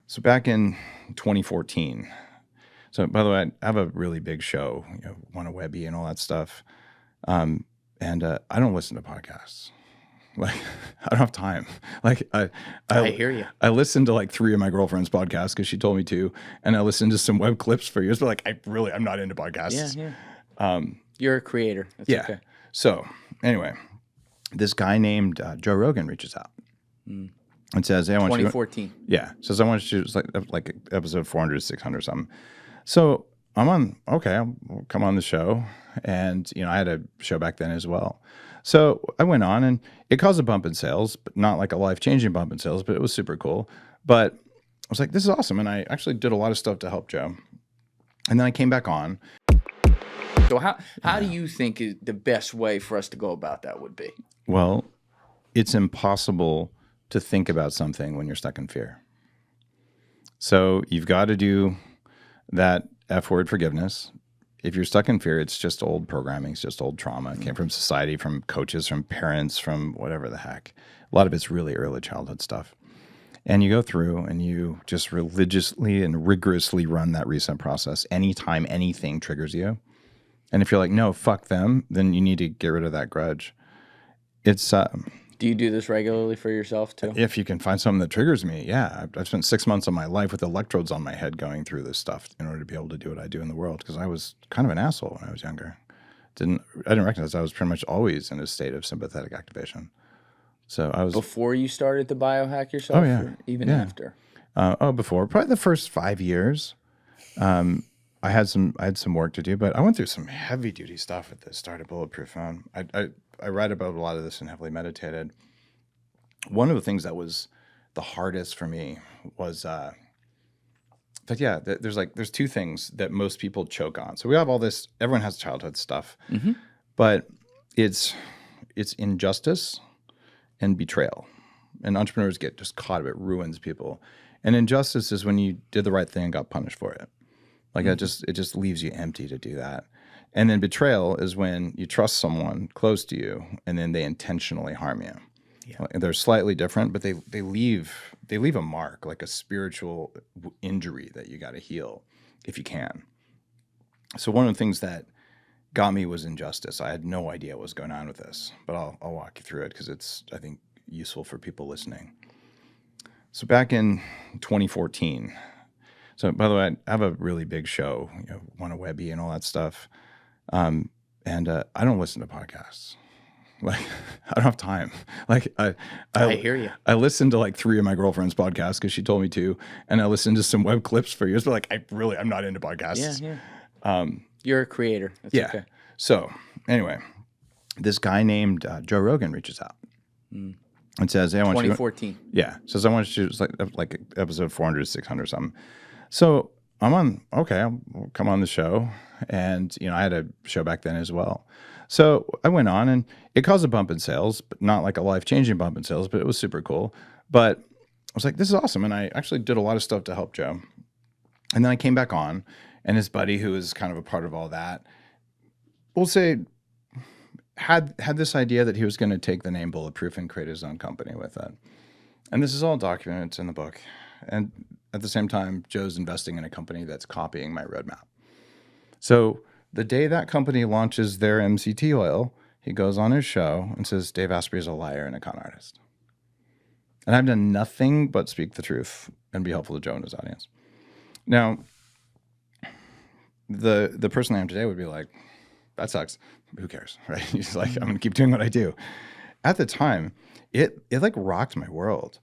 So back in 2014, so by the way, I have a really big show, one a Webby and all that stuff. And I don't listen to podcasts. Like, I don't have time. Like, I hear you. I listened to like 3 of my girlfriend's podcasts because she told me to, and I listened to some web clips for years. But like, I'm not into podcasts. Yeah. You're a creator. That's Yeah. okay. So anyway, this guy named Joe Rogan reaches out and says, "Hey, I want you." 2014. Yeah, says I want you to. It's like episode 400, 600 something. So I'm on. Okay, I'll come on the show, and I had a show back then as well. So I went on, and it caused a bump in sales, but not like a life-changing bump in sales, but it was super cool. But I was like, this is awesome, and I actually did a lot of stuff to help Joe. And then I came back on. So how do you think is the best way for us to go about that would be? Well, it's impossible to think about something when you're stuck in fear. So you've got to do that F word, forgiveness. If you're stuck in fear, it's just old programming. It's just old trauma. It came from society, from coaches, from parents, from whatever the heck. A lot of it's really early childhood stuff. And you go through and you just religiously and rigorously run that reset process anytime anything triggers you. And if you're like, no, fuck them, then you need to get rid of that grudge. It's Do you do this regularly for yourself too? if you can find something that triggers me, yeah. I've spent 6 months of my life with electrodes on my head going through this stuff in order to be able to do what I do in the world, because I was kind of an asshole when I was younger. I didn't recognize I was pretty much always in a state of sympathetic activation. So I was Before you started to biohack yourself? Oh, yeah. Or even Yeah. after? before probably the first 5 years. I had some work to do, but I went through some heavy duty stuff at the start of Bulletproof. I read about a lot of this and heavily meditated. One of the things that was the hardest for me was there's 2 things that most people choke on. So we have all this. Everyone has childhood stuff, but it's injustice and betrayal, and entrepreneurs get just caught. It ruins people. And injustice is when you did the right thing and got punished for it. Like it just leaves you empty to do that. And then betrayal is when you trust someone close to you and then they intentionally harm you. Yeah. They're slightly different, but they leave a mark, like a spiritual injury that you got to heal if you can. So one of the things that got me was injustice. I had no idea what was going on with this, but I'll walk you through it because it's, I think, useful for people listening. So back in 2014, so by the way, I have a really big show, one a Webby and all that stuff. And I don't listen to podcasts. Like, I don't have time. Like, I hear you. I listened to like 3 of my girlfriend's podcasts because she told me to, and I listened to some web clips for years. But like, I'm not into podcasts. Yeah. You're a creator. That's okay. So anyway, this guy named Joe Rogan reaches out and says, "Hey, I want 2014. Yeah, says I want you to like episode 400, 600 something." So I'm on. Okay, I'll come on the show, and I had a show back then as well. So I went on, and it caused a bump in sales, but not like a life-changing bump in sales, but it was super cool. But I was like, this is awesome, and I actually did a lot of stuff to help Joe. And then I came back on, and his buddy, who is kind of a part of all that, we'll say, had this idea that he was going to take the name Bulletproof and create his own company with it. And this is all documented. It's in the book. And at the same time, Joe's investing in a company that's copying my roadmap. So the day that company launches their MCT oil, he goes on his show and says, Dave Asprey is a liar and a con artist. And I've done nothing but speak the truth and be helpful to Joe and his audience. Now, the person I am today would be like, that sucks. Who cares, right? He's like, I'm going to keep doing what I do. At the time, it like rocked my world.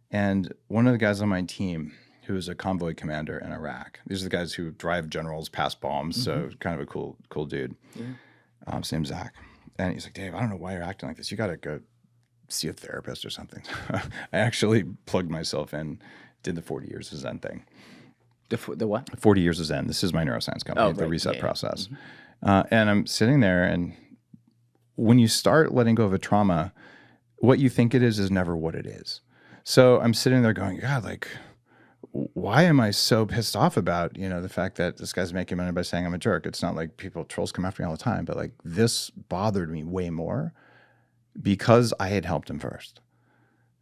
And one of the guys on my team, who is a convoy commander in Iraq, these are the guys who drive generals past bombs. So kind of a cool dude. Yeah. His name's Zach. And he's like, Dave, I don't know why you're acting like this. You got to go see a therapist or something. I actually plugged myself in, did the 40 years of Zen thing. The what? 40 years of Zen. This is my neuroscience company, the reset process. And I'm sitting there, and when you start letting go of a trauma, what you think it is never what it is. So I'm sitting there going, God, like, why am I so pissed off about, the fact that this guy's making money by saying I'm a jerk? It's not like trolls come after me all the time, but like this bothered me way more because I had helped him first.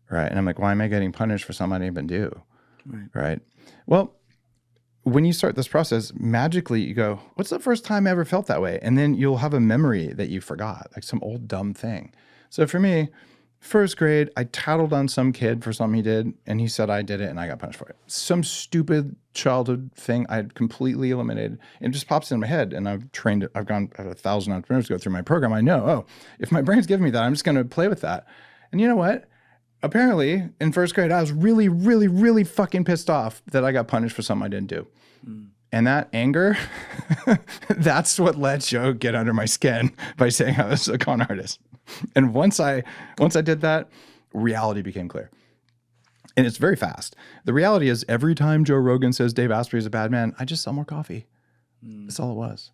Right. And I'm like, why am I getting punished for something I didn't even do? Right. Well, when you start this process, magically you go, what's the first time I ever felt that way? And then you'll have a memory that you forgot, like some old dumb thing. So for me, first grade, I tattled on some kid for something he did, and he said I did it, and I got punished for it. Some stupid childhood thing I had completely eliminated. It just pops in my head, and I've gone 1,000 entrepreneurs go through my program. I know, if my brain's giving me that, I'm just going to play with that. And you know what? Apparently, in first grade, I was really, really, really fucking pissed off that I got punished for something I didn't do. And that anger, that's what let Joe get under my skin by saying I was a con artist. And once I did that, reality became clear. And it's very fast. The reality is every time Joe Rogan says Dave Asprey is a bad man, I just sell more coffee. That's all it was.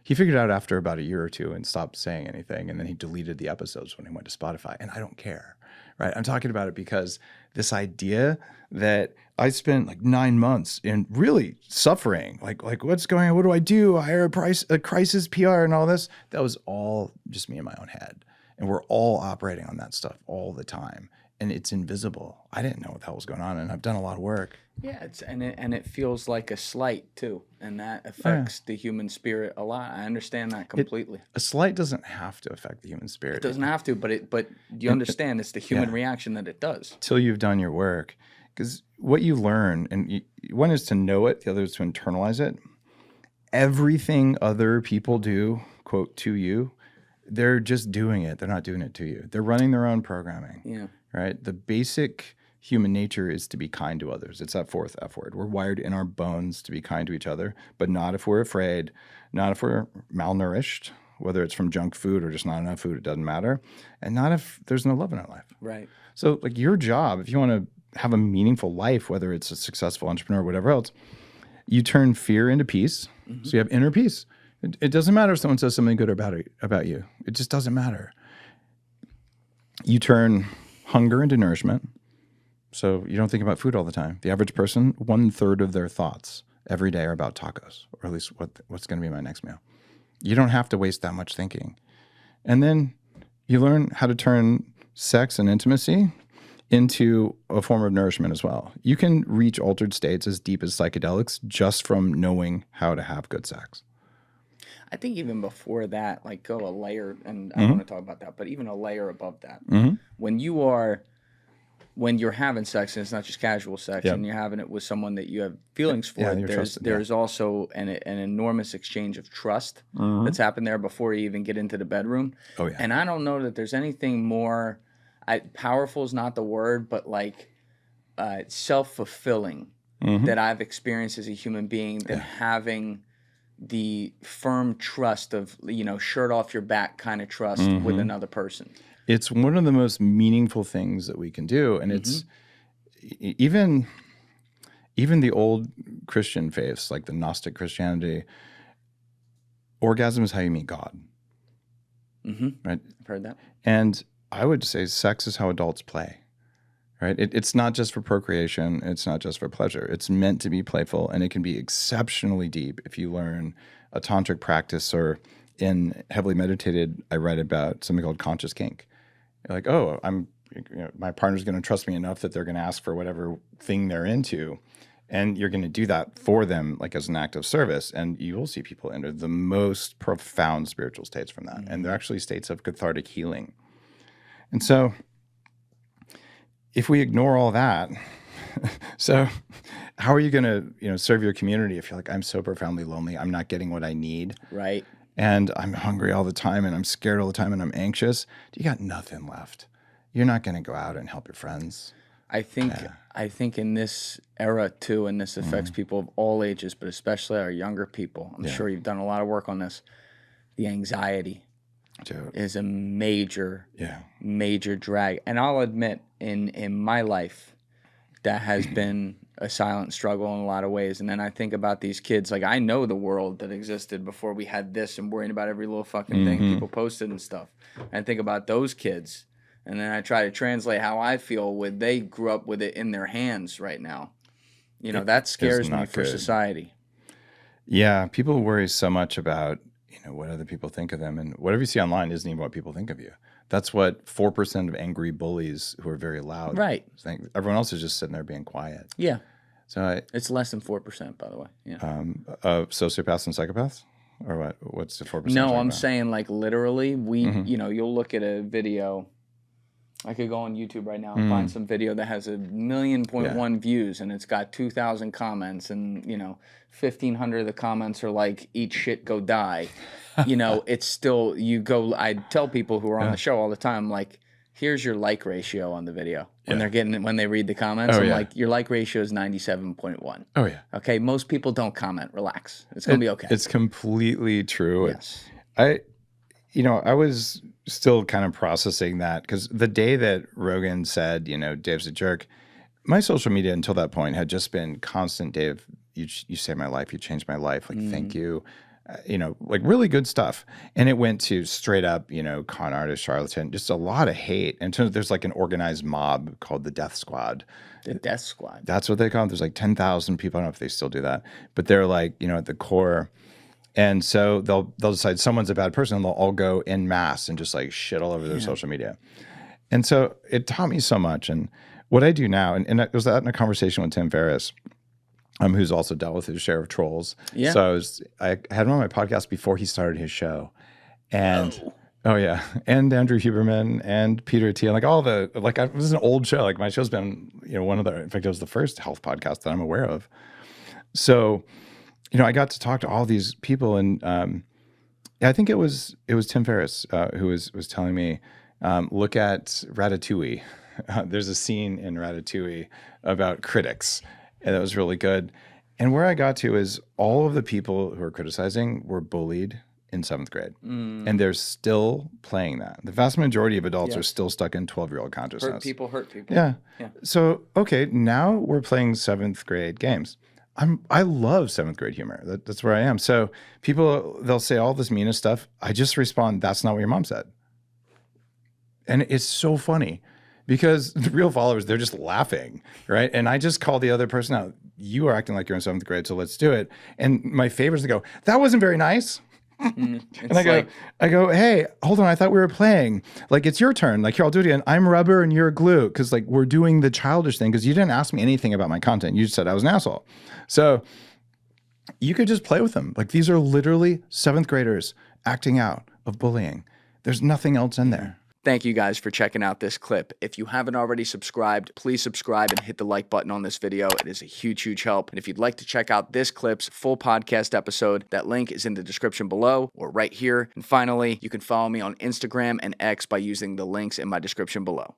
He figured it out after about a year or two and stopped saying anything. And then he deleted the episodes when he went to Spotify. And I don't care, right? I'm talking about it because this idea that I spent like 9 months in really suffering, like what's going on? What do I do? I hire a crisis PR and all this. That was all just me in my own head. And we're all operating on that stuff all the time. And it's invisible. I didn't know what the hell was going on, and I've done a lot of work. Yeah, it feels like a slight too, and that affects the human spirit a lot. I understand that completely. A slight doesn't have to affect the human spirit. It doesn't have to, but you understand it's the human reaction that it does. Till you've done your work, because what you learn, and one is to know it, the other is to internalize it. Everything other people do, quote, to you, they're just doing it. They're not doing it to you. They're running their own programming. Yeah. Right? The basic human nature is to be kind to others. It's that fourth F word. We're wired in our bones to be kind to each other, but not if we're afraid, not if we're malnourished, whether it's from junk food or just not enough food, it doesn't matter, and not if there's no love in our life. Right. So like your job, if you want to have a meaningful life, whether it's a successful entrepreneur or whatever else, you turn fear into peace. So you have inner peace. It doesn't matter if someone says something good about you. It just doesn't matter. You turn hunger into nourishment. So you don't think about food all the time. The average person, 1/3 of their thoughts every day are about tacos, or at least what's going to be my next meal. You don't have to waste that much thinking. And then you learn how to turn sex and intimacy into a form of nourishment as well. You can reach altered states as deep as psychedelics just from knowing how to have good sex. I think even before that, like go a layer, and I want to talk about that, but even a layer above that. When you're having sex, and it's not just casual sex, and you're having it with someone that you have feelings for, there's also an enormous exchange of trust that's happened there before you even get into the bedroom. Oh, yeah. And I don't know that there's anything more, powerful is not the word, but like self-fulfilling that I've experienced as a human being than having the firm trust of, shirt off your back kind of trust with another person. It's one of the most meaningful things that we can do. And it's even the old Christian faiths, like the Gnostic Christianity, orgasm is how you meet God. Right? I've heard that. And I would say sex is how adults play. Right? It's not just for procreation. It's not just for pleasure. It's meant to be playful, and it can be exceptionally deep if you learn a tantric practice, or in Heavily Meditated, I write about something called conscious kink. You're like, my partner's going to trust me enough that they're going to ask for whatever thing they're into, and you're going to do that for them, like as an act of service. And you will see people enter the most profound spiritual states from that, and they're actually states of cathartic healing. And so, if we ignore all that, so how are you going to, serve your community if you're like, I'm so profoundly lonely, I'm not getting what I need, right? And I'm hungry all the time, and I'm scared all the time, and I'm anxious? You got nothing left. You're not going to go out and help your friends. I think in this era too, and this affects people of all ages, but especially our younger people. I'm sure you've done a lot of work on this. The anxiety is a major drag. And I'll admit, in my life, that has been a silent struggle in a lot of ways. And then I think about these kids, like I know the world that existed before we had this and worrying about every little fucking thing people posted and stuff. And I think about those kids, and then I try to translate how I feel with they grew up with it in their hands right now. That scares me for society. Yeah, people worry so much about what other people think of them, and whatever you see online isn't even what people think of you. That's what 4% of angry bullies who are very loud think. Everyone else is just sitting there being quiet. Yeah. So it's less than 4%, by the way. Yeah. Of sociopaths and psychopaths, or what? What's the 4%? No, I'm saying like literally. You know, you'll look at a video. I could go on YouTube right now and find some video that has 1.1 million views, and it's got 2,000 comments, and 1,500 of the comments are like "eat shit, go die." It's still I tell people who are on the show all the time, like, here's your like ratio on the video when they read the comments. I'm like, your like ratio is 97.1. Oh yeah. Okay, most people don't comment. Relax, it's gonna be okay. It's completely true. Yes. I was still kind of processing that because the day that Rogan said, Dave's a jerk, my social media until that point had just been constant. Dave, you saved my life. You changed my life. Like, thank you. Like really good stuff. And it went to straight up, con artist, charlatan, just a lot of hate. And there's like an organized mob called the Death Squad. The Death Squad. That's what they call it. There's like 10,000 people. I don't know if they still do that, but they're like, at the core. And so they'll decide someone's a bad person, and they'll all go en masse and just like shit all over their social media. And so it taught me so much. And what I do now, and I was in a conversation with Tim Ferriss, who's also dealt with his share of trolls. Yeah. So I had him on my podcast before he started his show. And and Andrew Huberman and Peter Thiel, like all the, like, this is an old show. Like my show's been, in fact, it was the first health podcast that I'm aware of. So, I got to talk to all these people, and I think it was Tim Ferriss who was telling me, look at Ratatouille. There's a scene in Ratatouille about critics, and that was really good. And where I got to is all of the people who are criticizing were bullied in 7th grade, and they're still playing that. The vast majority of adults are still stuck in 12-year-old consciousness. Hurt people. Yeah. So okay, now we're playing 7th grade games. I love 7th grade humor. That's where I am. So people, they'll say all this meanest stuff. I just respond, that's not what your mom said. And it's so funny because the real followers, they're just laughing, right? And I just call the other person out. You are acting like you're in 7th grade, so let's do it. And my favorites, they go, that wasn't very nice. And I go, hey, hold on, I thought we were playing. Like, it's your turn. Like, here, I'll do it again. I'm rubber and you're glue. Because, like, we're doing the childish thing because you didn't ask me anything about my content. You just said I was an asshole. So you could just play with them. Like, these are literally 7th graders acting out of bullying. There's nothing else in there. Thank you guys for checking out this clip. If you haven't already subscribed, please subscribe and hit the like button on this video. It is a huge, huge help. And if you'd like to check out this clip's full podcast episode, that link is in the description below or right here. And finally, you can follow me on Instagram and X by using the links in my description below.